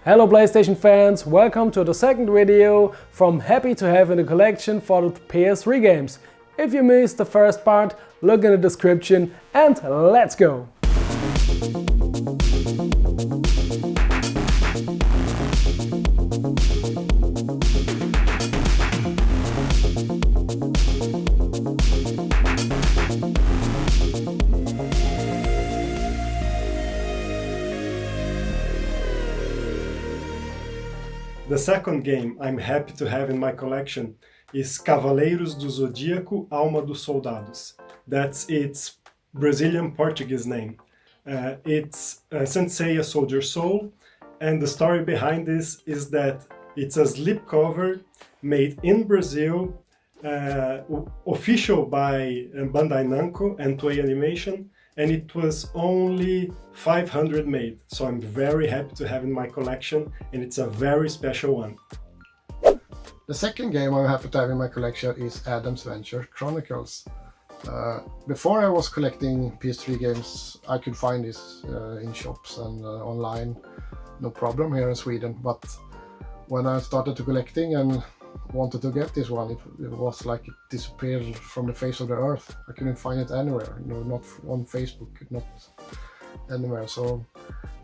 Hello PlayStation fans, welcome to the second video from Happy to Have in the collection for the PS3 games. If you missed the first part, look in the description and let's go! The second game I'm happy to have in my collection is Cavaleiros do Zodíaco, Alma dos Soldados. That's its Brazilian Portuguese name. It's Sensei a Soldier's Soul, and the story behind this is that it's a slipcover made in Brazil, official by Bandai Namco and Toei Animation, and it was only 500 made, so I'm very happy to have in my collection, and it's a very special one. The second game I'm happy to have in my collection is Adam's Venture Chronicles. Before I was collecting PS3 games, I could find this in shops and online, no problem here in Sweden, but when I started to collecting and wanted to get this one, it was like it disappeared from the face of the earth. I couldn't find it anywhere, not on Facebook, not anywhere. So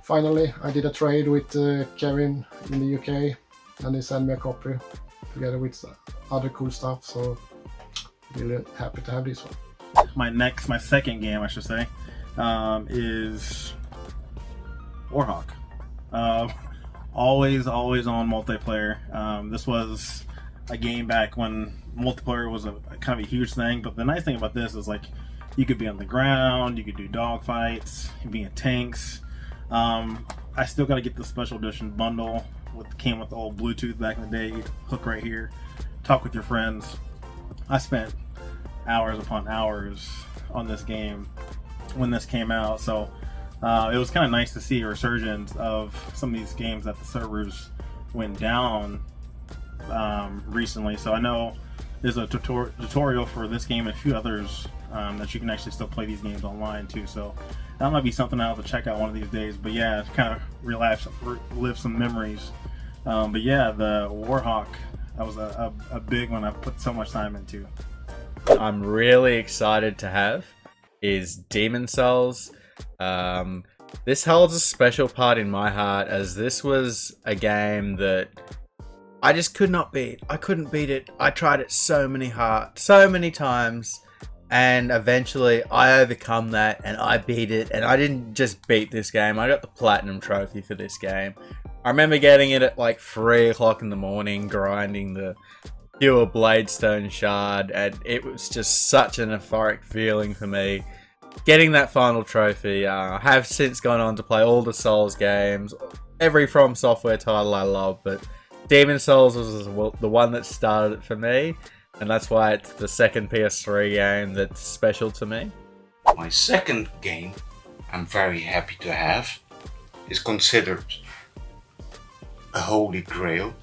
finally I did a trade with Kevin in the UK, and he sent me a copy together with other cool stuff, so really happy to have this one. My second game, I should say, is Warhawk. Always on multiplayer. This was a game back when multiplayer was a kind of a huge thing, but the nice thing about this is like you could be on the ground, you could do dogfights, you could be in tanks. I still got to get the special edition bundle came with the old Bluetooth back in the day. You hook right here, talk with your friends. I spent hours upon hours on this game when this came out, so it was kind of nice to see a resurgence of some of these games that the servers went down recently. So I know there's a tutorial for this game and a few others that you can actually still play these games online too, so that might be something I'll have to check out one of these days. But yeah, kind of relive some memories. But yeah, the Warhawk, that was a big one I put so much time into. I'm really excited to have is Demon Souls. This holds a special part in my heart, as this was a game that I just could not beat. I couldn't beat it. I tried it so many times, and eventually I overcome that and I beat it. And I didn't just beat this game, I got the platinum trophy for this game. I remember getting it at like 3 o'clock in the morning, grinding the pure Bladestone shard, and it was just such an euphoric feeling for me getting that final trophy. I have since gone on to play all the Souls games, every From Software title I love, but Demon Souls was the one that started it for me, and that's why it's the second PS3 game that's special to me. My second game I'm very happy to have is considered a holy grail: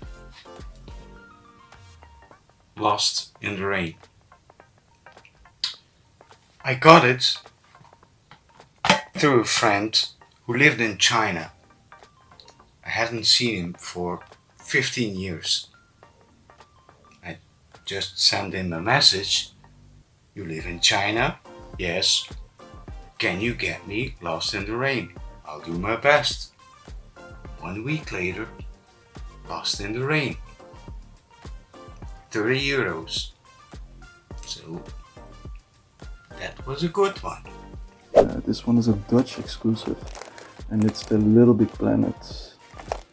Lost in the Rain. I got it through a friend who lived in China. I hadn't seen him for 15 years. I just sent him a message: "You live in China? Yes. Can you get me Lost in the Rain? I'll do my best." 1 week later, Lost in the Rain. €30. So that was a good one. This one is a Dutch exclusive, and it's the Little Big Planet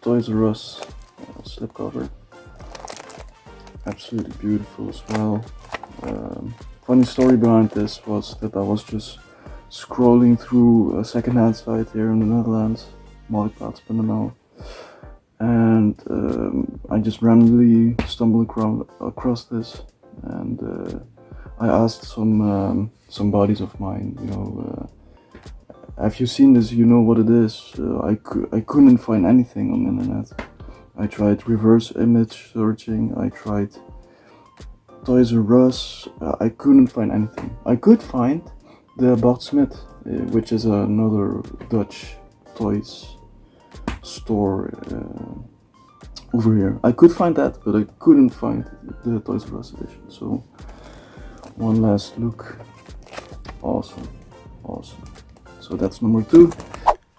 Toys R Us slipcover. Absolutely beautiful as well. Funny story behind this was that I was just scrolling through a second-hand site here in the Netherlands, Marktplaats.nl, and I just randomly stumbled across this, and I asked some buddies of mine, have you seen this? You know what it is? I couldn't find anything on the internet. I tried reverse image searching, I tried Toys R Us, I couldn't find anything. I could find the Bart Smith, which is another Dutch toys store over here. I could find that, but I couldn't find the Toys R Us edition. So one last look. Awesome. So that's number 2.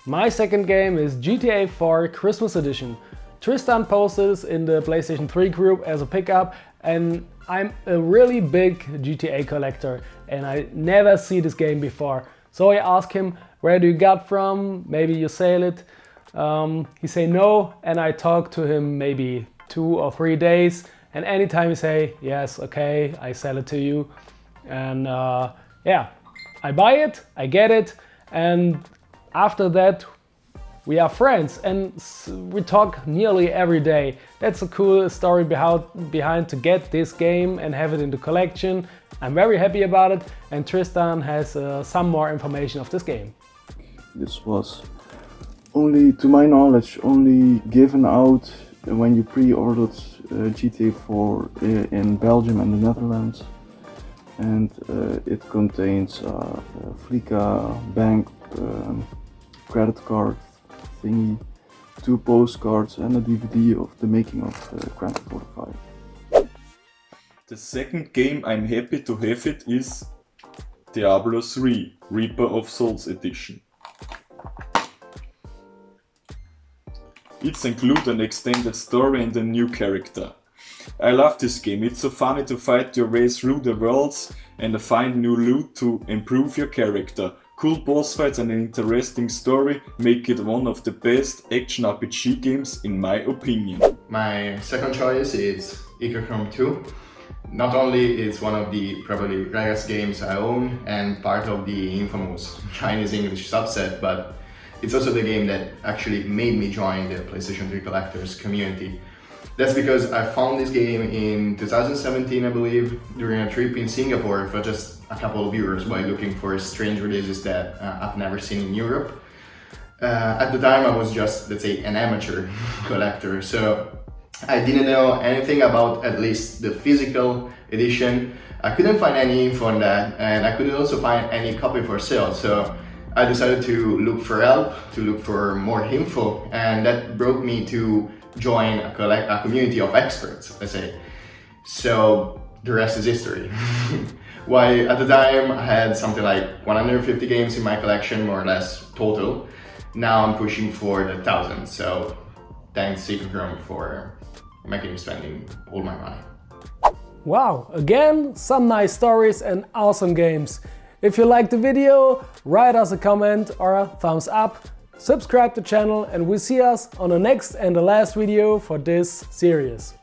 My second game is GTA 4 Christmas Edition. Tristan posted this in the PlayStation 3 group as a pickup, and I'm a really big GTA collector and I never see this game before. So I asked him, where do you got from? Maybe you sell it? He say no, and I talk to him maybe 2 or 3 days, and anytime he say yes, okay, I sell it to you. And yeah, I buy it, I get it, and after that we are friends and we talk nearly every day. That's a cool story behind to get this game and have it in the collection. I'm very happy about it, and Tristan has some more information of this game. This was only, to my knowledge, only given out when you pre-ordered GTA 4 in Belgium and the Netherlands. And it contains a Flickr bank credit card thingy, 2 postcards and a DVD of the making of Grand Theft Auto 5. The second game I'm happy to have it is Diablo 3 Reaper of Souls Edition. It's include an extended story and a new character. I love this game, it's so funny to fight your way through the worlds and find new loot to improve your character. Cool boss fights and an interesting story make it one of the best action RPG games in my opinion. My second choice is Chrome 2. Not only is one of the probably rarest games I own and part of the infamous Chinese English subset, but it's also the game that actually made me join the PlayStation 3 collectors community. That's because I found this game in 2017, I believe, during a trip in Singapore for just a couple of euros by looking for strange releases that I've never seen in Europe. At the time I was just, let's say, an amateur collector, so I didn't know anything about at least the physical edition. I couldn't find any info on that, and I couldn't also find any copy for sale, so I decided to look for help, to look for more info, and that brought me to join a community of experts, let's say. So the rest is history. Why, at the time I had something like 150 games in my collection, more or less total. Now I'm pushing for the 1,000, so thanks Chrome for making me spending all my money. Wow, again, some nice stories and awesome games. If you liked the video, write us a comment or a thumbs up, subscribe to the channel, and we'll see us on the next and the last video for this series.